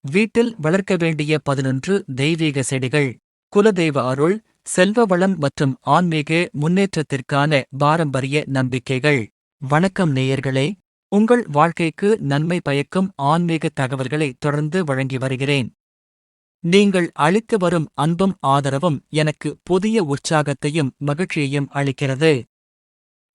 வீட்டில் வளர்க்க வேண்டிய 11 தெய்வீக செடிகள். குலதெய்வ அருள், செல்வ வளம் மற்றும் ஆன்மீக முன்னேற்றத்திற்கான பாரம்பரிய நம்பிக்கைகள். வணக்கம் நேயர்களே, உங்கள் வாழ்க்கைக்கு நன்மை பயக்கும் ஆன்மீக தகவல்களை தொடர்ந்து வழங்கி வருகிறேன். நீங்கள் அளித்து வரும் அன்பும் ஆதரவும் எனக்கு புதிய உற்சாகத்தையும் மகிழ்ச்சியையும் அளிக்கிறது.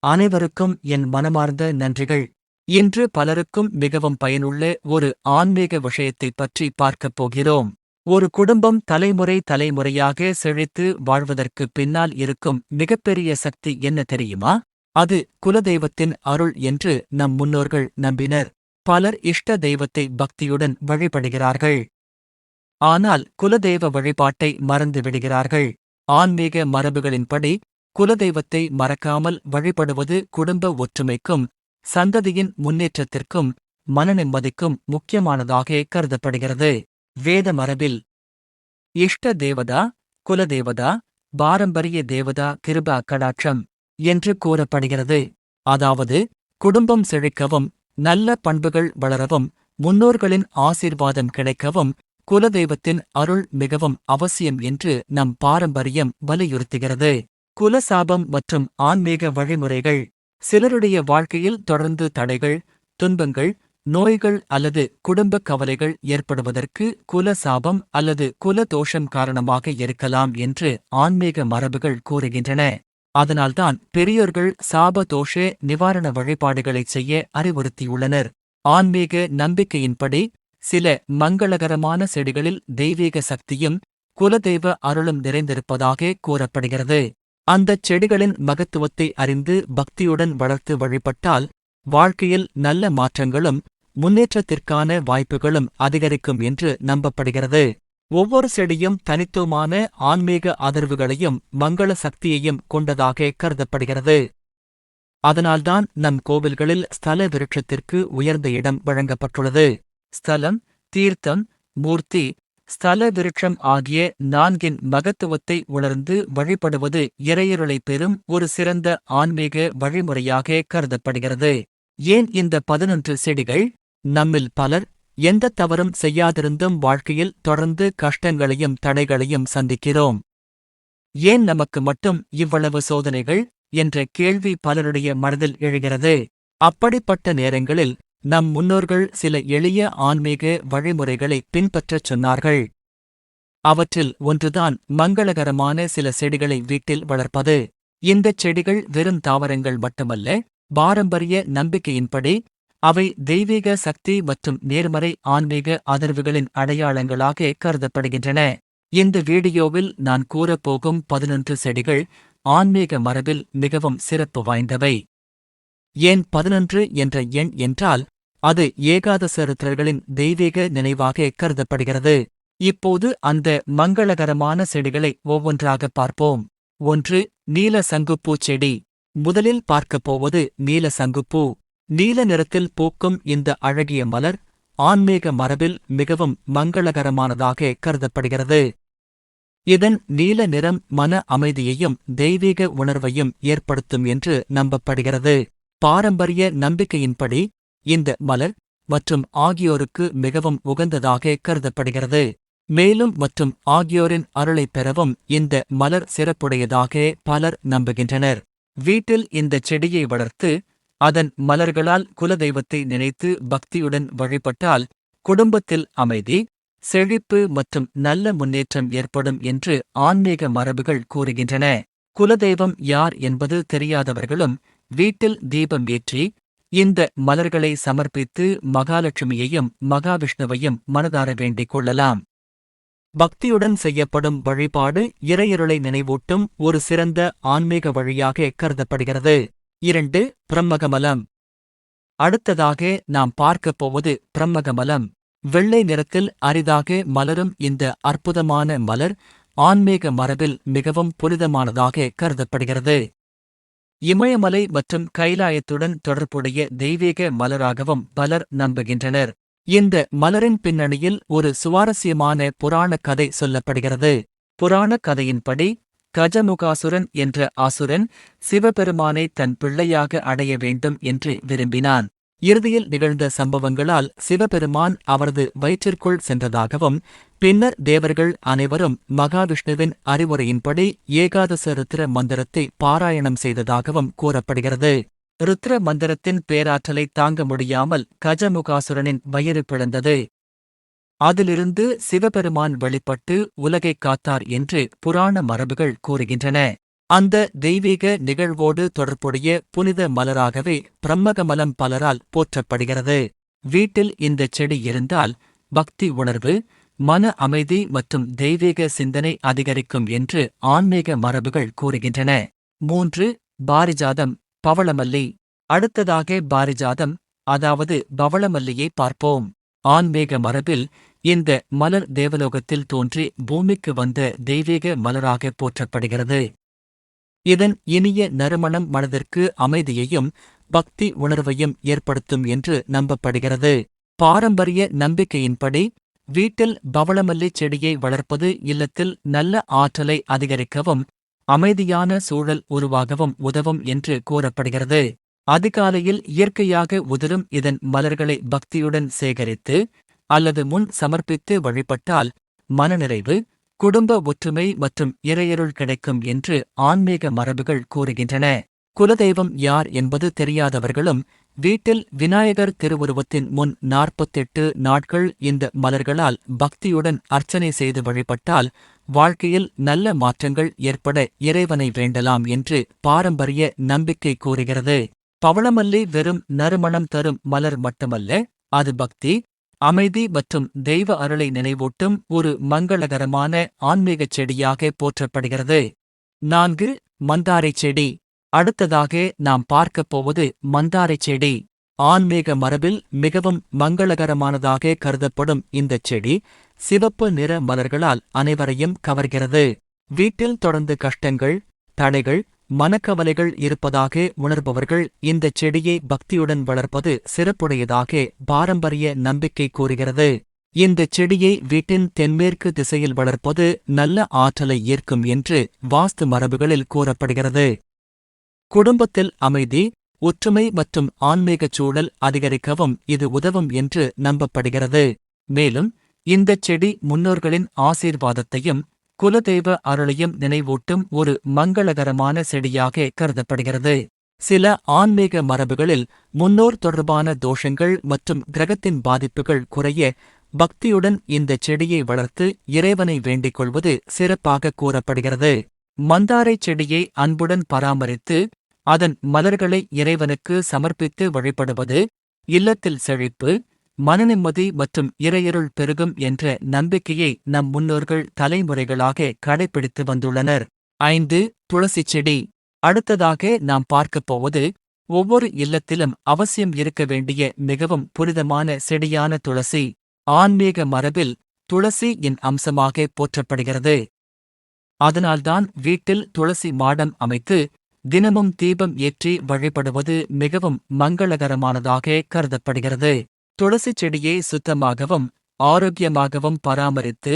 அனைவருக்கும் என் மனமார்ந்த நன்றிகள். இன்று பலருக்கும் மிகவும் பயனுள்ள ஒரு ஆன்மீக விஷயத்தைப் பற்றி பார்க்கப் போகிறோம். ஒரு குடும்பம் தலைமுறை தலைமுறையாக செழித்து வாழ்வதற்கு பின்னால் இருக்கும் மிகப்பெரிய சக்தி என்ன தெரியுமா? அது குலதெய்வத்தின் அருள் என்று நம் முன்னோர்கள் நம்பினர். பலர் இஷ்ட தெய்வத்தை பக்தியுடன் வழிபடுகிறார்கள். ஆனால் குலதெய்வ வழிபாட்டை மறந்து விடுகிறார்கள். ஆன்மீக மரபுகளின்படி குலதெய்வத்தை மறக்காமல் வழிபடுவது குடும்ப ஒற்றுமைக்கும் சந்ததியின் முன்னேற்றத்திற்கும் மனநிம்மதிக்கும் முக்கியமானதாக கருதப்படுகிறது. வேத மரபில் இஷ்ட தேவதா, குலதேவதா, பாரம்பரிய தேவதா கிருபா கடாட்சம் என்று கூறப்படுகிறது. அதாவது குடும்பம் செழிக்கவும், நல்ல பண்புகள் வளரவும், முன்னோர்களின் ஆசீர்வாதம் கிடைக்கவும் குலதெய்வத்தின் அருள் மிகவும் அவசியம் என்று நம் பாரம்பரியம் வலியுறுத்துகிறது. குலசாபம் மற்றும் ஆன்மீக வழிமுறைகள். சிலருடைய வாழ்க்கையில் தொடர்ந்து தடைகள், துன்பங்கள், நோய்கள் அல்லது குடும்பக் கவலைகள் ஏற்படுவதற்கு குல சாபம் அல்லது குல தோஷம் காரணமாக இருக்கலாம் என்று ஆன்மீக மரபுகள் கூறுகின்றன. அதனால்தான் பெரியோர்கள் சாப தோஷ நிவாரண வழிபாடுகளைச் செய்ய அறிவுறுத்தியுள்ளனர். ஆன்மீக நம்பிக்கையின்படி சில மங்களகரமான செடிகளில் தெய்வீக சக்தியும் குலதெய்வ அருளும் நிறைந்திருப்பதாக கூறப்படுகிறது. அந்தச் செடிகளின் மகத்துவத்தை அறிந்து பக்தியுடன் வளர்த்து வழிபட்டால் வாழ்க்கையில் நல்ல மாற்றங்களும் முன்னேற்றத்திற்கான வாய்ப்புகளும் அதிகரிக்கும் என்று நம்பப்படுகிறது. ஒவ்வொரு செடியும் தனித்துவமான ஆன்மீக அதிர்வுகளையும் மங்கள சக்தியையும் கொண்டதாக கருதப்படுகிறது. அதனால்தான் நம் கோவில்களில் ஸ்தல விருட்சத்திற்கு உயர்ந்த இடம் வழங்கப்பட்டுள்ளது. ஸ்தலம், தீர்த்தம், மூர்த்தி, ஸ்தல விருட்சம் ஆகிய நான்கின் மகத்துவத்தை உணர்ந்து வழிபடுவது இறையருளை பெறும் ஒரு சிறந்த ஆன்மீக வழிமுறையாக கருதப்படுகிறது. ஏன் இந்த 11 செடிகள்? நம்மில் பலர் எந்த தவறும் செய்யாதிருந்தும் வாழ்க்கையில் தொடர்ந்து கஷ்டங்களையும் தடைகளையும் சந்திக்கிறோம். ஏன் நமக்கு மட்டும் இவ்வளவு சோதனைகள் என்ற கேள்வி பலருடைய மனதில் எழுகிறது. அப்படிப்பட்ட நேரங்களில் நம் முன்னோர்கள் சில எளிய ஆன்மீக வழிமுறைகளை பின்பற்றச் சொன்னார்கள். அவற்றில் ஒன்றுதான் மங்களகரமான சில செடிகளை வீட்டில் வளர்ப்பது. இந்தச் செடிகள் வெறும் தாவரங்கள் மட்டுமல்ல, பாரம்பரிய நம்பிக்கையின்படி அவை தெய்வீக சக்தி மற்றும் நேர்மறை ஆன்மீக அதிர்வுகளின் அடையாளங்களாக கருதப்படுகின்றன. இந்த வீடியோவில் நான் கூறப்போகும் 11 செடிகள் ஆன்மீக மரபில் மிகவும் சிறப்பு வாய்ந்தவை. ஏன் 11 என்ற எண் என்றால் அது ஏகாதசருத்திரர்களின் தெய்வீக நினைவாக கருதப்படுகிறது. இப்போது அந்த மங்களகரமான செடிகளை ஒவ்வொன்றாக பார்ப்போம். 1. நீல சங்குப்பூ செடி. முதலில் பார்க்கப் போவது நீல சங்குப்பூ. நீல நிறத்தில் பூக்கும் இந்த அழகிய மலர் ஆன்மீக மரபில் மிகவும் மங்களகரமானதாக கருதப்படுகிறது. இதன் நீல நிறம் மன அமைதியையும் தெய்வீக உணர்வையும் ஏற்படுத்தும் என்று நம்பப்படுகிறது. பாரம்பரிய நம்பிக்கையின்படி இந்த மலர் மற்றும் ஆகியோருக்கு மிகவும் உகந்ததாக கருதப்படுகிறது. மேலும் மற்றும் ஆகியோரின் அருளைப் பெறவும் இந்த மலர் சிறப்புடையதாக பலர் நம்புகின்றனர். வீட்டில் இந்த செடியை வளர்த்து அதன் மலர்களால் குலதெய்வத்தை நினைத்து பக்தியுடன் வழிபட்டால் குடும்பத்தில் அமைதி, செழிப்பு மற்றும் நல்ல முன்னேற்றம் ஏற்படும் என்று ஆன்மீக மரபுகள் கூறுகின்றன. குலதெய்வம் யார் என்பது தெரியாதவர்களும் வீட்டில் தீபம் ஏற்றி இந்த மலர்களை சமர்ப்பித்து மகாலட்சுமியையும் மகாவிஷ்ணுவையும் மனதார வேண்டிக் கொள்ளலாம். பக்தியுடன் செய்யப்படும் வழிபாடு இறையருளை நினைவூட்டும் ஒரு சிறந்த ஆன்மீக வழியாக கருதப்படுகிறது. 2. பிரம்மகமலம். அடுத்ததாக நாம் பார்க்கப் போவது பிரம்மகமலம். வெள்ளை நிறத்தில் அரிதாக மலரும் இந்த அற்புதமான மலர் ஆன்மீக மரபில் மிகவும் புனிதமானதாக கருதப்படுகிறது. இமயமலை மற்றும் கைலாயத்துடன் தொடர்புடைய தெய்வீக மலராகவும் பலர் நம்புகின்றனர். இந்த மலரின் பின்னணியில் ஒரு சுவாரஸ்யமான புராணக் கதை சொல்லப்படுகிறது. புராணக் கதையின்படி கஜமுகாசுரன் என்ற அசுரன் சிவபெருமானை தன் பிள்ளையாக அடைய வேண்டும் என்று விரும்பினான். இறுதியில் நிகழ்ந்த சம்பவங்களால் சிவபெருமான் அவரது வயிற்றிற்குள் சென்றதாகவும், பின்னர் தேவர்கள் அனைவரும் மகாவிஷ்ணுவின் அறிவுரையின்படி ஏகாதச ருத்ர மந்திரத்தை பாராயணம் செய்ததாகவும் கூறப்படுகிறது. ருத்ர மந்திரத்தின் பேராற்றலை தாங்க முடியாமல் கஜமுகாசுரனின் வயிறு பிளந்தது. அதிலிருந்து சிவபெருமான் வெளிப்பட்டு உலகைக் காத்தார் என்று புராண மரபுகள் கூறுகின்றன. அந்த தெய்வீக நிகழ்வோடு தொடர்புடைய புனித மலராகவே பிரம்மகமலம் பலரால் போற்றப்படுகிறது. வீட்டில் இந்த செடி இருந்தால் பக்தி உணர்வு, மன அமைதி மற்றும் தெய்வீக சிந்தனை அதிகரிக்கும் என்று ஆன்மீக மரபுகள் கூறுகின்றன. 3. பாரிஜாதம், பவளமல்லி. அடுத்ததாக பாரிஜாதம், அதாவது பவளமல்லியை பார்ப்போம். ஆன்மீக மரபில் இந்த மலர் தேவலோகத்தில் தோன்றி பூமிக்கு வந்த தெய்வீக மலராக போற்றப்படுகிறது. இதன் இனிய நறுமணம் மனதிற்கு அமைதியையும் பக்தி உணர்வையும் ஏற்படுத்தும் என்று நம்பப்படுகிறது. பாரம்பரிய நம்பிக்கையின்படி வீட்டில் பவளமல்லி செடியை வளர்ப்பது இல்லத்தில் நல்ல ஆற்றலை அதிகரிக்கவும் அமைதியான சூழல் உருவாகவும் உதவும் என்று கூறப்படுகிறது. அதிகாலையில் இயற்கையாக உதிரும் இதன் மலர்களை பக்தியுடன் சேகரித்து அல்லது முன் சமர்ப்பித்து வழிபட்டால் மனநிறைவு, குடும்ப ஒற்றுமை மற்றும் இறையருள் கிடைக்கும் என்று ஆன்மீக மரபுகள் கூறுகின்றன. குலதெய்வம் யார் என்பது தெரியாதவர்களும் வீட்டில் விநாயகர் திருவுருவத்தின் முன் 48 நாட்கள் இந்த மலர்களால் பக்தியுடன் அர்ச்சனை செய்து வழிபட்டால் வாழ்க்கையில் நல்ல மாற்றங்கள் ஏற்பட இறைவனை வேண்டலாம் என்று பாரம்பரிய நம்பிக்கை கூறுகிறது. பவளமல்லி வெறும் நறுமணம் தரும் மலர் மட்டுமல்ல, அது பக்தி, அமைதி மற்றும் தெய்வ அருளை நினைவூட்டும் ஒரு மங்களகரமான ஆன்மீகச் செடியாக போற்றப்படுகிறது. 4. மந்தாரை செடி. அடுத்ததாக நாம் பார்க்கப் போவது மந்தாரை செடி. ஆன்மீக மரபில் மிகவும் மங்களகரமானதாக கருதப்படும் இந்தச் செடி சிவப்பு நிற மலர்களால் அனைவரையும் கவர்கிறது. வீட்டில் தொடர்ந்து கஷ்டங்கள், தடைகள், மனக்கவலைகள் இருப்பதாக உணர்பவர்கள் இந்தச் செடியை பக்தியுடன் வளர்ப்பது சிறப்புடையதாக பாரம்பரிய நம்பிக்கை கூறுகிறது. இந்தச் செடியை வீட்டின் தென்மேற்கு திசையில் வளர்ப்பது நல்ல ஆற்றலை ஈர்க்கும் என்று வாஸ்து மரபுகளில் கூறப்படுகிறது. குடும்பத்தில் அமைதி, ஒற்றுமை மற்றும் ஆன்மீகச் சூழல் அதிகரிக்கவும் இது உதவும் என்று நம்பப்படுகிறது. மேலும் இந்தச் செடி முன்னோர்களின் ஆசீர்வாதத்தையும் குலதெய்வ அருளையும் நினைவூட்டும் ஒரு மங்களகரமான செடியாக கருதப்படுகிறது. சில ஆன்மீக மரபுகளில் முன்னோர் தொடர்பான தோஷங்கள் மற்றும் கிரகத்தின் பாதிப்புகள் குறைய பக்தியுடன் இந்தச் செடியை வளர்த்து இறைவனை வேண்டிக் கொள்வது சிறப்பாக கூறப்படுகிறது. மந்தாரை செடியை அன்புடன் பராமரித்து அதன் மலர்களை இறைவனுக்கு சமர்ப்பித்து வழிபடுவது இல்லத்தில் செழிப்பு, மனநிம்மதி மற்றும் இறையருள் பெருகும் என்ற நம்பிக்கையை நம் முன்னோர்கள் தலைமுறைகளாக கடைபிடித்து வந்துள்ளனர். 5. துளசி செடி. அடுத்ததாக நாம் பார்க்கப் போவது ஒவ்வொரு இல்லத்திலும் அவசியம் இருக்க வேண்டிய மிகவும் புனிதமான செடியான துளசி. ஆன்மீக மரபில் துளசி என் அம்சமாக போற்றப்படுகிறது. அதனால்தான் வீட்டில் துளசி மாடம் அமைத்து தினமும் தீபம் ஏற்றி வழிபடுவது மிகவும் மங்களகரமானதாக கருதப்படுகிறது. துளசி செடியை சுத்தமாகவும் ஆரோக்கியமாகவும் பராமரித்து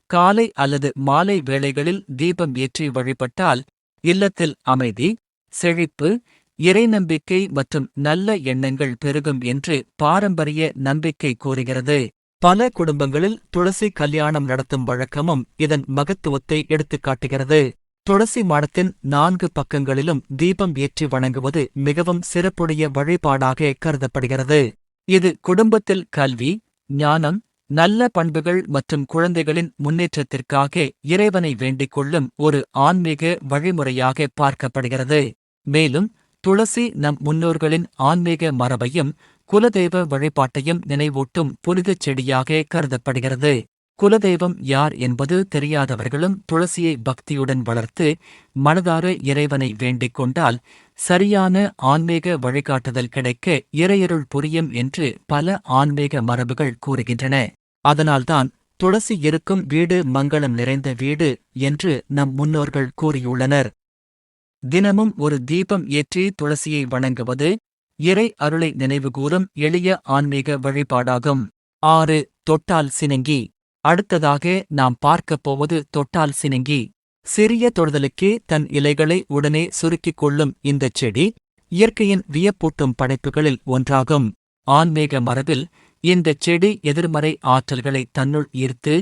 காலை அல்லது மாலை வேளைகளில் தீபம் ஏற்றி வழிபட்டால் இல்லத்தில் அமைதி, செழிப்பு, இறைநம்பிக்கை மற்றும் நல்ல எண்ணங்கள் பெருகும் என்று பாரம்பரிய நம்பிக்கை கூறுகிறது. பல குடும்பங்களில் துளசி கல்யாணம் நடத்தும் வழக்கமும் இதன் மகத்துவத்தை எடுத்துக்காட்டுகிறது. துளசி மாடத்தின் 4 பக்கங்களிலும் தீபம் ஏற்றி வணங்குவது மிகவும் சிறப்புடைய வழிபாடாக கருதப்படுகிறது. இது குடும்பத்தில் கல்வி, ஞானம், நல்ல பண்புகள் மற்றும் குழந்தைகளின் முன்னேற்றத்திற்காக இறைவனை வேண்டிக் கொள்ளும் ஒரு ஆன்மீக வழிமுறையாக பார்க்கப்படுகிறது. மேலும் துளசி நம் முன்னோர்களின் ஆன்மீக மரபையும் குலதெய்வ வழிபாட்டையும் நினைவூட்டும் புனிதச் செடியாக கருதப்படுகிறது. குலதெய்வம் யார் என்பது தெரியாதவர்களும் துளசியை பக்தியுடன் வளர்த்து மனதார இறைவனை வேண்டிக் கொண்டால் சரியான ஆன்மீக வழிகாட்டுதல் கிடைக்க இறையருள் புரியும் என்று பல ஆன்மீக மரபுகள் கூறுகின்றன. அதனால்தான் துளசி இருக்கும் வீடு மங்களம் நிறைந்த வீடு என்று நம் முன்னோர்கள் கூறியுள்ளனர். தினமும் ஒரு தீபம் ஏற்றி துளசியை வணங்குவது இறை அருளை நினைவுகூரும் எளிய ஆன்மீக வழிபாடாகும். 6. தொட்டால் சினுங்கி. அடுத்ததாக நாம் பார்க்கப் போவது தொட்டால் சினுங்கி. சிறிய தொடுதலுக்கே தன் இலைகளை உடனே சுருக்கிக் கொள்ளும் இந்தச் செடி இயற்கையின் வியப்பூட்டும் படைப்புகளில் ஒன்றாகும். ஆன்மீக மரபில் இந்தச் செடி எதிர்மறை ஆற்றல்களை தன்னுள் ஈர்த்து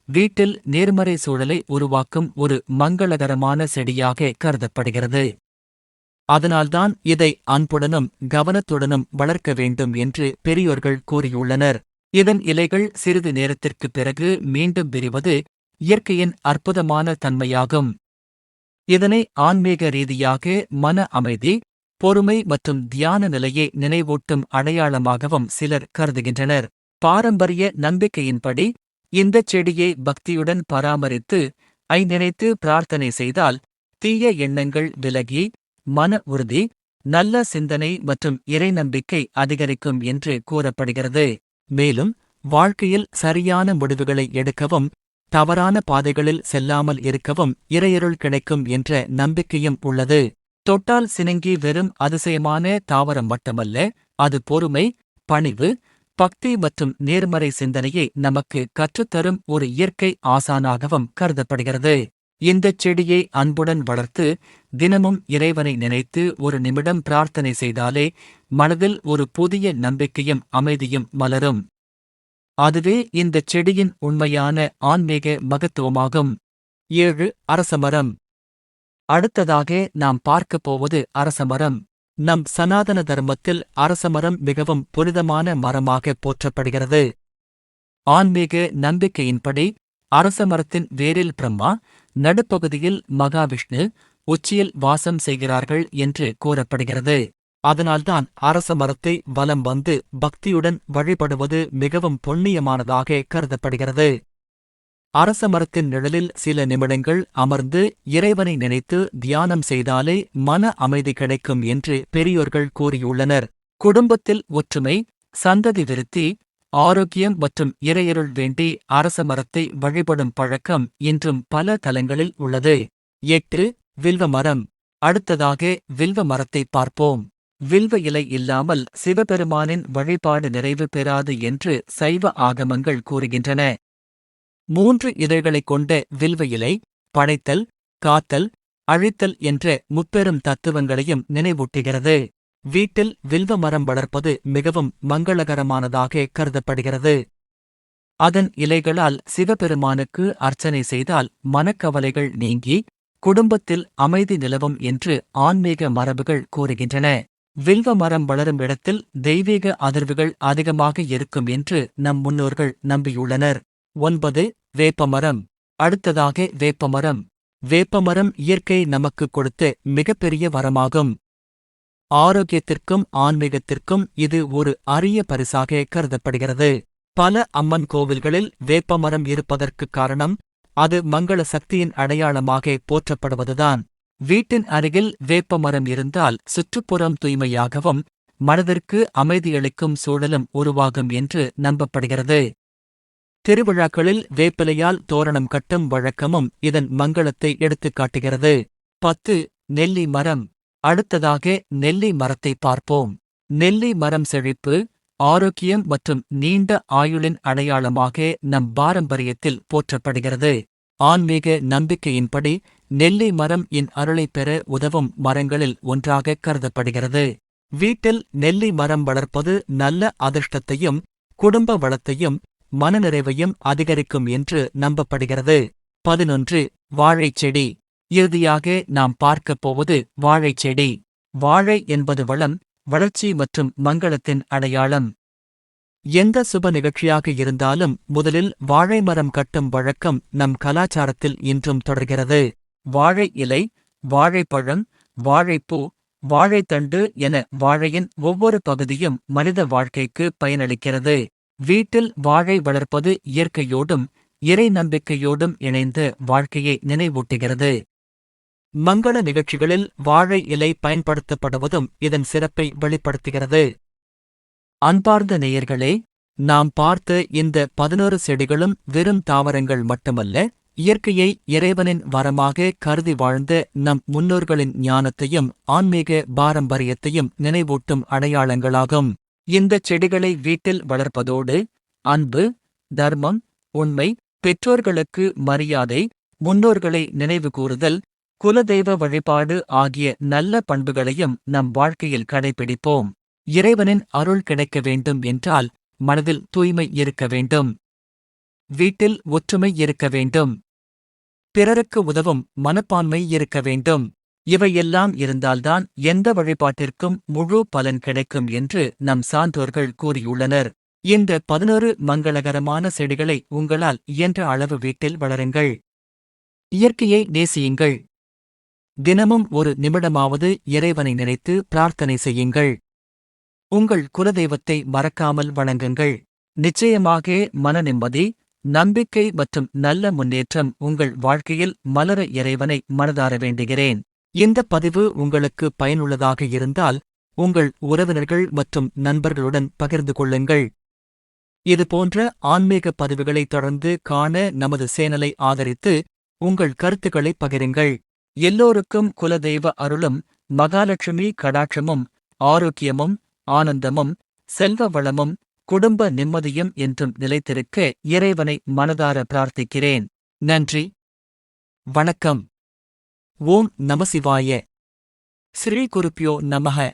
வீட்டில் நேர்மறை சூழலை உருவாக்கும் ஒரு மங்களகரமான செடியாக கருதப்படுகிறது. அதனால்தான் இதை அன்புடனும் கவனத்துடனும் வளர்க்க வேண்டும் என்று பெரியோர்கள் கூறியுள்ளனர். இதன் இலைகள் சிறிது நேரத்திற்குப் பிறகு மீண்டும் விரிவது இயற்கையின் அற்புதமான தன்மையாகும். இதனை ஆன்மீக ரீதியாக மன அமைதி, பொறுமை மற்றும் தியான நிலையை நினைவூட்டும் அடையாளமாகவும் சிலர் கருதுகின்றனர். பாரம்பரிய நம்பிக்கையின்படி இந்தச் செடியை பக்தியுடன் பராமரித்து நினைத்து பிரார்த்தனை செய்தால் தீய எண்ணங்கள் விலகி மன உறுதி, நல்ல சிந்தனை மற்றும் இறைநம்பிக்கை அதிகரிக்கும் என்று கூறப்படுகிறது. மேலும் வாழ்க்கையில் சரியான முடிவுகளை எடுக்கவும் தவறான பாதைகளில் செல்லாமல் இருக்கவும் இறையருள் கிடைக்கும் என்ற நம்பிக்கையும் உள்ளது. தொட்டால் சினுங்கி வெறும் அதிசயமான தாவரம் மட்டுமல்ல, அது பொறுமை, பணிவு, பக்தி மற்றும் நேர்மறை சிந்தனையை நமக்கு கற்றுத்தரும் ஒரு இயற்கை ஆசானாகவும் கருதப்படுகிறது. இந்தச் செடியை அன்புடன் வளர்த்து தினமும் இறைவனை நினைத்து ஒரு நிமிடம் பிரார்த்தனை செய்தாலே மனதில் ஒரு புதிய நம்பிக்கையும் அமைதியும் மலரும். அதுவே இந்தச் செடியின் உண்மையான ஆன்மீக மகத்துவமாகும். 7. அரசமரம். அடுத்ததாக நாம் பார்க்கப் போவது அரசமரம். நம் சனாதன தர்மத்தில் அரசமரம் மிகவும் புனிதமான மரமாக போற்றப்படுகிறது. ஆன்மீக நம்பிக்கையின்படி அரசமரத்தின் வேரில் பிரம்மா, நடுப்பகுதியில் மகாவிஷ்ணு, உச்சியில் வாசம் செய்கிறார்கள் என்று கூறப்படுகிறது. அதனால்தான் அரச மரத்தை வலம் வந்து பக்தியுடன் வழிபடுவது மிகவும் புண்ணியமானதாக கருதப்படுகிறது. அரச மரத்தின் நிழலில் சில நிமிடங்கள் அமர்ந்து இறைவனை நினைத்து தியானம் செய்தாலே மன அமைதி கிடைக்கும் என்று பெரியோர்கள் கூறியுள்ளனர். குடும்பத்தில் ஒற்றுமை, சந்ததி விருத்தி, ஆரோக்கியம் மற்றும் இறையருள் வேண்டி அரச மரத்தை வழிபடும் பழக்கம் இன்றும் பல தலங்களில் உள்ளது. 8. வில்வ மரம். அடுத்ததாக வில்வ மரத்தை பார்ப்போம். வில்வ இலை இல்லாமல் சிவபெருமானின் வழிபாடு நிறைவு பெறாது என்று சைவ ஆகமங்கள் கூறுகின்றன. 3 இதழ்களைக் கொண்ட வில்வ இலை படைத்தல், காத்தல், அழித்தல் என்ற முப்பெரும் தத்துவங்களையும் நினைவூட்டுகிறது. வீட்டில் வில்வ மரம் வளர்ப்பது மிகவும் மங்களகரமானதாக கருதப்படுகிறது. அதன் இலைகளால் சிவபெருமானுக்கு அர்ச்சனை செய்தால் மனக்கவலைகள் நீங்கி குடும்பத்தில் அமைதி நிலவும் என்று ஆன்மீக மரபுகள் கூறுகின்றன. வில்வ மரம் வளரும் இடத்தில் தெய்வீக அதிர்வுகள் அதிகமாக இருக்கும் என்று நம் முன்னோர்கள் நம்பியுள்ளனர். 9. வேப்பமரம். அடுத்ததாக வேப்பமரம். வேப்பமரம் இயற்கை நமக்கு கொடுத்த மிகப்பெரிய வரமாகும். ஆரோக்கியத்திற்கும் ஆன்மீகத்திற்கும் இது ஒரு அரிய பரிசாக கருதப்படுகிறது. பல அம்மன் கோவில்களில் வேப்பமரம் இருப்பதற்குக் காரணம் அது மங்கள சக்தியின் அடையாளமாக போற்றப்படுவதுதான். வீட்டின் அருகில் வேப்பமரம் இருந்தால் சுற்றுப்புறம் தூய்மையாகவும் மனதிற்கு அமைதியளிக்கும் சூழலும் உருவாகும் என்று நம்பப்படுகிறது. திருவிழாக்களில் வேப்பிலையால் தோரணம் கட்டும் வழக்கமும் இதன் மங்களத்தை எடுத்துக் காட்டுகிறது. 10. நெல்லி மரம். அடுத்ததாக நெல்லி மரத்தை பார்ப்போம். நெல்லி மரம் செழிப்பு, ஆரோக்கியம் மற்றும் நீண்ட ஆயுளின் அடையாளமாக நம் பாரம்பரியத்தில் போற்றப்படுகிறது. ஆன்மீக நம்பிக்கையின்படி நெல்லி மரம் அருளைப் பெற உதவும் மரங்களில் ஒன்றாக கருதப்படுகிறது. வீட்டில் நெல்லி மரம் வளர்ப்பது நல்ல அதிர்ஷ்டத்தையும் குடும்ப வளத்தையும் மனநிறைவையும் அதிகரிக்கும் என்று நம்பப்படுகிறது. 11. வாழைச்செடி. இறுதியாக நாம் பார்க்கப் போவது வாழைச்செடி. வாழை என்பது வளம், வளர்ச்சி மற்றும் மங்களத்தின் அடையாளம். எந்த சுப நிகழ்ச்சியாக இருந்தாலும் முதலில் வாழை மரம் கட்டும் வழக்கம் நம் கலாச்சாரத்தில் இன்றும் தொடர்கிறது. வாழை இலை, வாழைப்பழம், வாழைப்பூ, வாழைத்தண்டு என வாழையின் ஒவ்வொரு பகுதியும் மனித வாழ்க்கைக்கு பயனளிக்கிறது. வீட்டில் வாழை வளர்ப்பது இயற்கையோடும் இறை நம்பிக்கையோடும் இணைந்த வாழ்க்கையை நினைவூட்டுகிறது. மங்கள நிகழ்ச்சிகளில் வாழை இலை பயன்படுத்தப்படுவதும் இதன் சிறப்பை வெளிப்படுத்துகிறது. அன்பார்ந்த நேயர்களே, நாம் பார்த்த இந்த 11 செடிகளும் வெறும் தாவரங்கள் மட்டுமல்ல, இயற்கையை இறைவனின் வரமாக கருதி வாழ்ந்த நம் முன்னோர்களின் ஞானத்தையும் ஆன்மீக பாரம்பரியத்தையும் நினைவூட்டும் அடையாளங்களாகும். இந்தச் செடிகளை வீட்டில் வளர்ப்பதோடு அன்பு, தர்மம், உண்மை, பெற்றோர்களுக்கு மரியாதை, முன்னோர்களை நினைவு கூறுதல், குலதெய்வ வழிபாடு ஆகிய நல்ல பண்புகளையும் நம் வாழ்க்கையில் கடைபிடிப்போம். இறைவனின் அருள் கிடைக்க வேண்டும் என்றால் மனதில் தூய்மை இருக்க வேண்டும். வீட்டில் ஒற்றுமை இருக்க வேண்டும். பிறருக்கு உதவும் மனப்பான்மை இருக்க வேண்டும். இவையெல்லாம் இருந்தால்தான் எந்த வழிபாட்டிற்கும் முழு பலன் கிடைக்கும் என்று நம் சான்றோர்கள் கூறியுள்ளனர். இந்த 11 மங்களகரமான செடிகளை உங்களால் இயன்ற அளவு வீட்டில் வளருங்கள். இயற்கையை நேசியுங்கள். தினமும் ஒரு நிமிடமாவது இறைவனை நினைத்து பிரார்த்தனை செய்யுங்கள். உங்கள் குலதெய்வத்தை மறக்காமல் வணங்குங்கள். நிச்சயமாக மன நிம்மதி, நம்பிக்கை மற்றும் நல்ல முன்னேற்றம் உங்கள் வாழ்க்கையில் மலர இறைவனை மனதார வேண்டுகிறேன். இந்த பதிவு உங்களுக்கு பயனுள்ளதாக இருந்தால் உங்கள் உறவினர்கள் மற்றும் நண்பர்களுடன் பகிர்ந்து கொள்ளுங்கள். இதுபோன்ற ஆன்மீக பதிவுகளை தொடர்ந்து காண நமது சேனலை ஆதரித்து உங்கள் கருத்துக்களை பகிருங்கள். எல்லோருக்கும் குலதெய்வ அருளும் மகாலட்சுமி கடாட்சமும் ஆரோக்கியமும் ஆனந்தமும் செல்வ வளமும் குடும்ப நிம்மதியும் என்றும் நிலைத்திருக்க இறைவனை மனதார பிரார்த்திக்கிறேன். நன்றி. வணக்கம். ஓம் நமசிவாய. ஸ்ரீ குருப்யோ நமஹ.